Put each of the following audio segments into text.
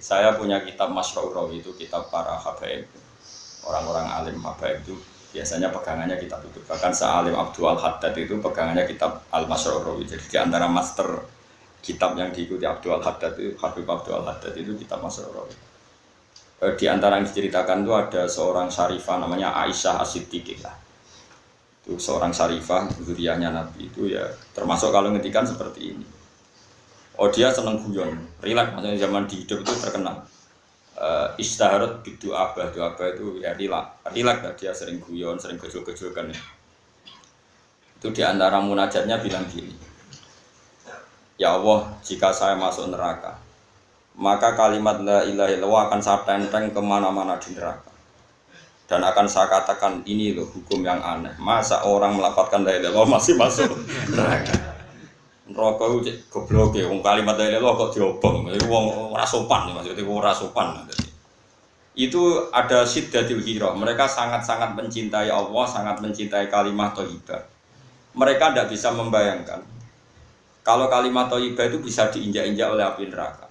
Saya punya kitab Masyaurawi itu kitab para habaib. Orang-orang alim habaib itu biasanya pegangannya kitab itu. Bahkan sealim Abdul Haddad itu pegangannya kitab Al-Masyaurawi. Jadi di antara master kitab yang diikuti Abdul Haddad itu Habib Abdul Haddad itu kitab Masyaurawi. Di antara yang diceritakan itu ada seorang syarifah namanya Aisyah As-Siddiqah. Itu seorang syarifah zuriyahnya Nabi itu ya termasuk kalau ngetikan seperti ini. Oh dia seneng guyon, rileks maksudnya zaman di hidup itu terkenal. Istaharat bidu abah itu ya rileks dia sering guyon, sering gejol-gejolkan. Itu di antara munajatnya bilang gini. Ya Allah, jika saya masuk neraka, maka kalimat la ilaha illallah akan saya tenteng kemana-mana di neraka. Dan akan saya katakan ini loh hukum yang aneh. Masa orang melafalkan la ilaha illallah masih masuk neraka? Neraka itu goblok ya, kalimat la ilaha illallah kok diobong, itu ora sopan maksudnya ora sopan. Itu ada syiddatil hira, mereka sangat-sangat mencintai Allah, sangat mencintai kalimat thayyibah. Mereka tidak bisa membayangkan kalau kalimat thayyibah itu bisa diinjak-injak oleh api neraka.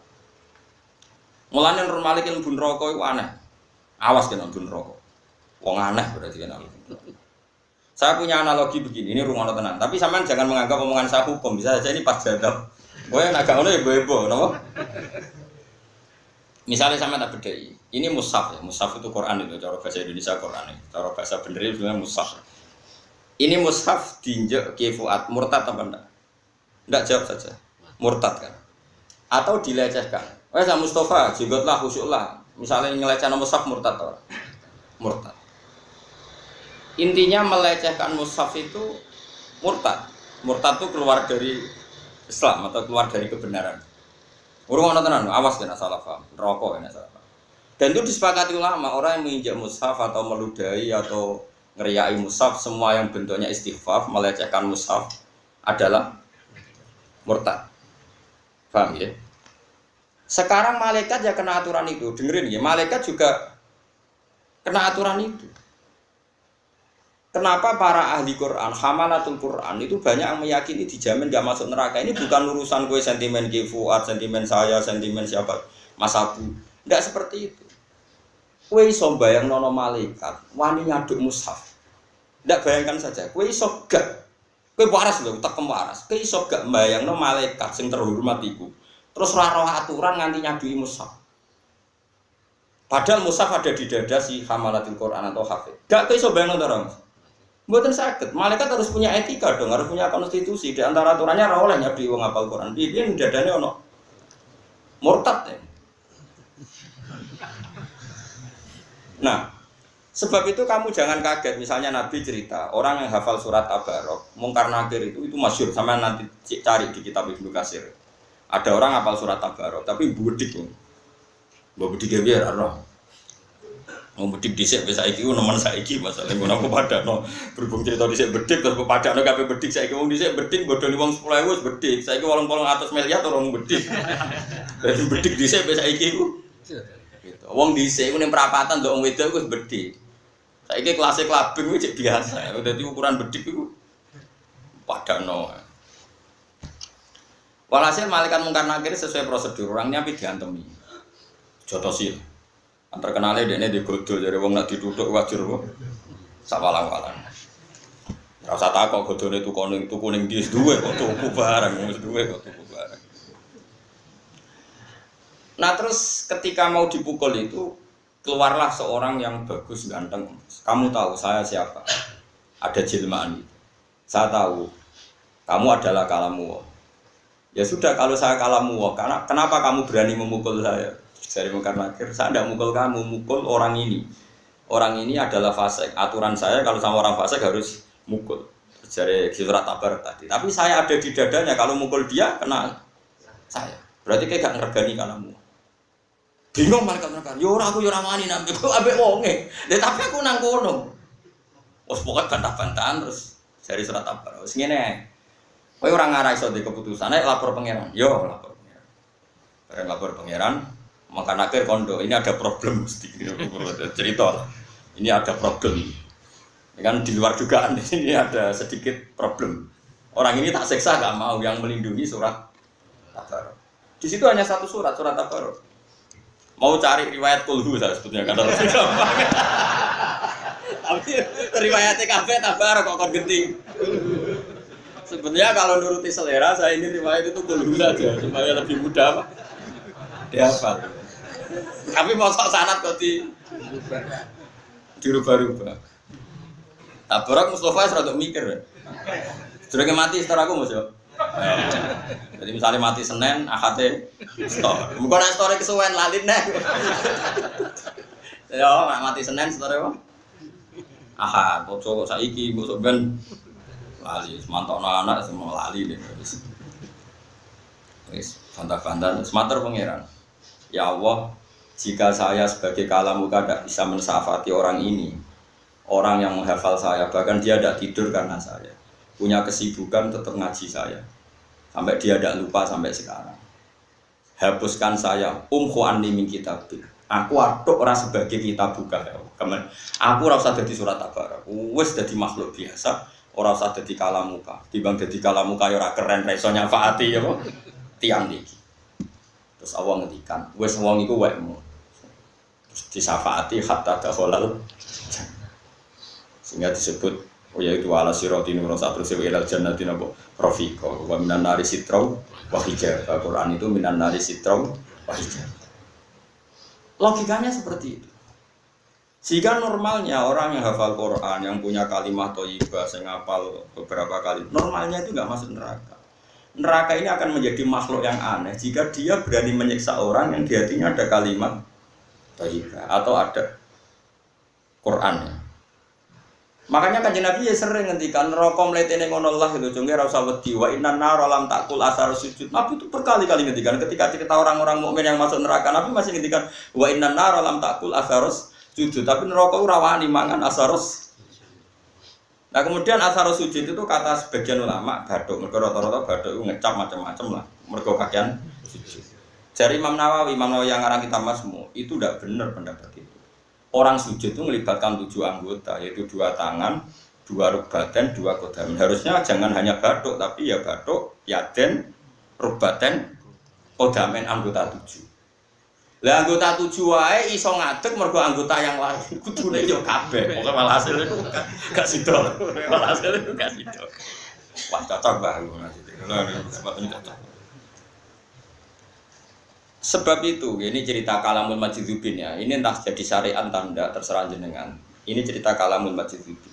Mulane Nur Malik ilmu neraka itu aneh. Awas kena ilmu neraka. Wong aneh berarti kena. Saya punya analogi begini, ini rumah tenan. Tapi sampean jangan menganggap omongan saya hukum, bisa saja ini pas jadab. Kowe nek gak ngono ya bebo, napa? Misalnya sampean tak bedheki. Ini mushaf ya, mushaf itu Quran itu cara bahasa Indonesia Quran itu. Cara bahasa bener itu sebenarnya mushaf. Ini mushaf diinjek Ki Fuad murtad apa enggak? Enggak jawab saja. Murtad kan? Atau dilecehkan. Wes Mustafa, jengotlah khusyuklah. Misalnya ngelecehkan mushaf murtad atau murtad. Intinya melecehkan mushaf itu murtad. Murtad itu keluar dari Islam atau keluar dari kebenaran. Urung ana tenan, awas kena salah paham. Rokok kena salah paham. Dan itu disepakati ulama, orang yang menginjak mushaf atau meludahi atau ngeriai mushaf, semua yang bentuknya istighfar, melecehkan mushaf adalah murtad. Paham ya? Sekarang malaikat ya kena aturan itu. Dengerin ya, malaikat juga kena aturan itu. Kenapa para ahli Quran, hamalatul Quran itu banyak yang meyakini dijamin gak masuk neraka. Ini bukan urusan gue sentimen Ki Fuad, sentimen saya, sentimen siapa, Mas Abu. Tidak seperti itu. Kue iso bayang nono malaikat, wani nyaduk mushaf. Tidak bayangkan saja, kue iso gak, kue waras loh, tak waras. Kue iso gak bayang nono malaikat sing terhormat iku. Terus raro aturan nganti nyadui mushaf. Padahal mushaf ada di dada si hamalatul Quran atau hafid. Gak kue iso bayang nono orang. Mboten sakit, malaikat harus punya etika dong, harus punya konstitusi. Di antara aturannya ora oleh nyabdi wong hafal Quran. Piye dadane ono murtad ya. Nah, sebab itu kamu jangan kaget misalnya Nabi cerita orang yang hafal surat Tabarok, Mungkar Nakir itu masyhur, sama nanti cari di kitab Ibnu Katsir. Ada orang hafal surat Tabarok tapi budik. Mbok budik biar ora. Mau bedik dhisik wis saiki ku nemen saiki masalah ngono apa padakno berhubung cerita dhisik bedik terus padakno kabeh bedik saiki wong dhisik bedik bodoni wong 10.000 wis bedik saiki 800 miliar orang bedik. Dadi bedik dhisik wis saiki ku gitu. Wong dhisik ku ning perapatan ndok wong wedok wis bedik. Saiki kelas klabing wis biasa. Dadi ukuran bedik iku padakno. Walhasil malaikat Mungkar Nakir sesuai prosedur orangnya tapi diantemi. Jotosil. Antar kenale dekne digodho jare wong nek dituthuk wajur kok sawalang-walang. Ora usah takok godhone tuku ning ndi wis duwe kok tuku barang wis duwe kok tuku barang. Nah terus ketika mau dipukul itu keluarlah seorang yang bagus ganteng. Kamu tahu saya siapa? Ada jelmaan itu. Saya tahu kamu adalah kalamu. Ya sudah kalau saya kalamu, karena kenapa kamu berani memukul saya? Dari Mungkar Nakir, saya tidak mukul kamu, mukul orang ini. Orang ini adalah fasik. Aturan saya kalau sama orang fasik harus mukul. Dari surat Tabar tadi. Tapi saya ada di dadanya, kalau mukul dia kena saya. Berarti kayak gak ngergani kalamu. Bingung malaikat Mungkar. Yo aku yo ora wani nambe kok ambek wonge. Tapi aku nang kono. Wes pokoke bantah-bantahan terus dari surat Tabar. Wis ngene. Kowe ora ngarai iso di keputusan, nek lapor pangeran. Yo lapor pangeran. Bareng lapor pangeran. Maka Nakir kondo, ini ada problem mesti cerita. Ini ada problem. Ini kan di luar dugaan ini ada sedikit problem. Orang ini tak seksa gak mau yang melindungi surat Tabarok. Di situ hanya satu surat Tabarok. Mau cari riwayat kulhu saya sebutnya kata lebih gampang. Tapi riwayatnya kafe tabar kok kon genting. Sebenarnya kalau nuruti selera saya ini riwayat itu kulhu saja supaya lebih mudah dihafal. Tapi mau sok sanad kok dirubah-rubah. Tabarak Mustafa serata mikir. Durunge mati setor aku Mas yo. Jadi misalnya mati Senin, Ahade setor. Muga nek store kesuwen lali neh. Yo nek mati Senin setor apa? Ahad, kok saiki kok ben lali, semantokno anak semua lali deh. Wis bantah-bantah semater pangeran. Ya Allah, jika saya sebagai kalamuka tidak bisa mensafati orang ini, orang yang menghafal saya, bahkan dia tidak tidur karena saya, punya kesibukan tetap ngaji saya, sampai dia tidak lupa sampai sekarang. Hapuskan saya, anni min kitabil. Aku aduk ora sebagai kitab buka ya. Aku ora usah dadi surat tabarak. Wis dadi makhluk biasa, ora usah dadi kalamuka. Timbang dadi kalamuka ya ora keren, ra iso nyafaati ya apa? Tiang iki. Terus Allah ngendikan, wis wong iku wekmu. Terus disafaati hatta dakhalal. Sehingga disebut yaitu ala sirati nur satrus ilal jannati nabo rafiqa wa minan nari sitrau wa hijab. Al-Qur'an itu minan nari sitrau wa hijab. Logikanya seperti itu. Sehingga normalnya orang yang hafal Quran, yang punya kalimat thayyibah, sing hafal beberapa kali, normalnya itu enggak masuk neraka. Neraka ini akan menjadi makhluk yang aneh jika dia berani menyiksa orang yang di hatinya ada kalimat thayyibah atau ada Qur'annya. Makanya Kanjeng Nabi ya sering ngendikan neraka mletene ngono Allah itu jonge ora usah wedi wa innan nar lam takul asar sujud. Nabi itu berkali-kali ngendikan ketika cerita orang-orang mukmin yang masuk neraka, Nabi masih ngendikan wa innan nar lam takul asar sujud, tapi neraka ora wani mangan asarus. Nah kemudian asarus sujud itu kata sebagian ulama baduk, mergo rata-rata baduk itu ngecap macam-macam lah, mergo kakean sujud. Dari Imam Nawawi yang ngarang kitab Masmu itu tidak benar pendapat itu. Orang sujud itu melibatkan 7 anggota, yaitu 2 tangan, 2 rukbaten, 2 kodamen. Harusnya jangan hanya baduk, tapi ya baduk, yaden, rukbaten, kodamen anggota 7. Lah anggota 7 wae iso ngadeg mergo anggota yang lain. Kudune yo kabeh. Pokoke malah hasil itu gak sido. Malah hasil itu gak sido. Wah cocok banget ngono iki. Sepatutnya cocok. Sebab itu, ini cerita Kalamul Majidubin ya. Ini entah jadi syariat tanda terserah jenengan. Ini cerita Kalamul Majidubin.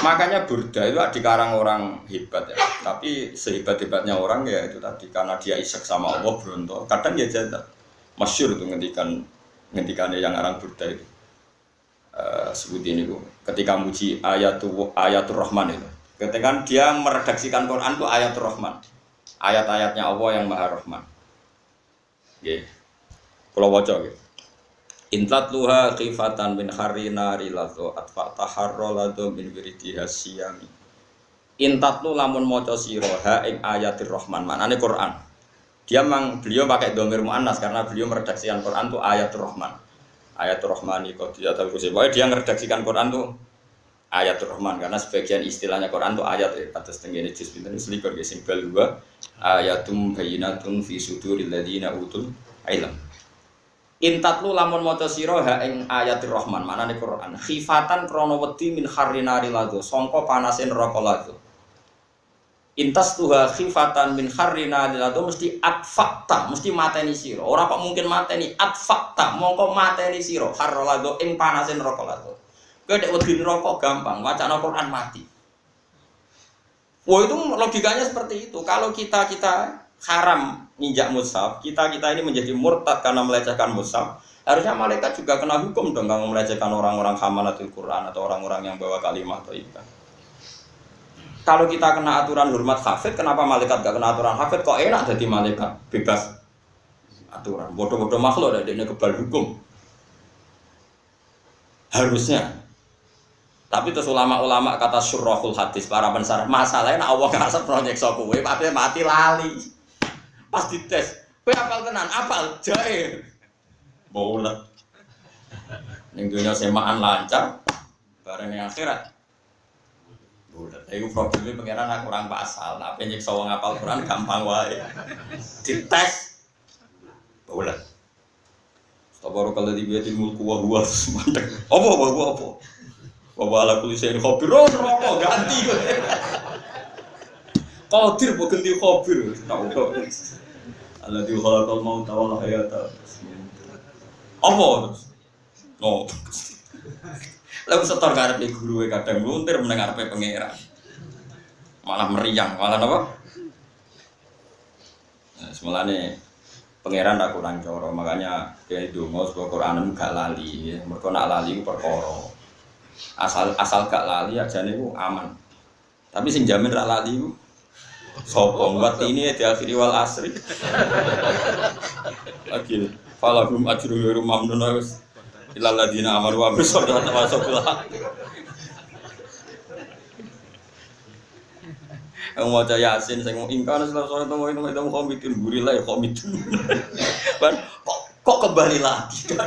Makanya Burda itu dikarang orang hebat ya. Tapi sehebat-hebatnya orang ya itu tadi karena dia isek sama Allah berontok. Kadang ya jadi masyhur itu ngendikannya yang orang Burda itu. Sebut ini bu. Ketika muji ayatul Rahman itu. Ketika dia meredaksikan Quran itu ayatul Rahman. Ayat-ayatnya Allah yang Maha Rahman. Nggih. Kula waca nggih. Intat luha khifatan min harina riladho atfa taharrolado min wiridiha siyami. Intat lu lamun maca sira ha ing ayatir Rahman, maknane Quran. Beliau pakai dhamir muannas karena beliau meredaksikan Quran itu ayatul Rahman. Ayatul Rahmani qadiyatul kursi. Pokoknya dia meredaksikan Quran itu ayatul Rahman karena sebagian istilahnya Quran itu ayat atas tenggene juz pinten selikur nggih sing bal wa ayatum bayyinatun fi suduril ladina utul ilm. Intatlu lamun maca sira ha ing ayatir Rahman, manane Quran. Khifatan krana wedi min harrinari ladho, sangka panase neraka ladho. Intas tuha khifatan min harrinari ladho mesti atfakta, mesti mateni sira. Ora kok mungkin mateni atfakta, mongko mateni sira harra ladho ing panase neraka ladho. Kowe nek wedi neraka gampang, wacana Quran mati. Wah itu logikanya seperti itu. Kalau kita haram nginjak mushaf, kita ini menjadi murtad karena melecehkan mushaf. Harusnya malaikat juga kena hukum dong kalau melecehkan orang-orang hamalatul Quran atau orang-orang yang bawa kalimah thayyibah. Kalau kita kena aturan hormat hafid, kenapa malaikat gak kena aturan hafid? Kok enak jadi malaikat bebas aturan? Bodoh-bodoh makhluk ada ini kebal hukum. Harusnya. Tapi terus ulama-ulama kata syurrahul hadis para pensarah masalahnya Allah ngasep proyek kowe tapi mati lali. Pas dites, kowe apal tenan, apal jae. Bolet. Ning dunya semaan lancar, bareng yang akhirat. Bolet. Iku probleme pengeran aku kurang pasal, nek nyiksa wong apal Quran gampang wae. Dites. Bolet. Tabarakalladzi bi yadil mulku wa huwa mandek. Apa? Wa ala kulli syai'in khabir. Rokok ganti. Qadir kok ganti khabir. Tahu kok. Alladzi khalaqal mauta wal hayata. Apa terus? No. Lalu setor ngarepe guru kadang luntir meneng ngarepe pangeran. Malah meriang, malah apa? Nah, semulane pangeran tak kurang coro, makanya kayak dongo sebuah Quran gak lali, ya. Mereka nak lali itu perkara. Asal gak lali aja nih aman. Tapi sing jamin rak lali itu sopong buat ini di akhiri wal asri. Lagi falahum ajrun ghairu mamnun wis ilal ladina amanu wa amilus sholihati wa tawasaw. Yang mau Yasin, saya mau ingkar selesai itu komitin gurila ya komitin. Kok kembali lagi kan?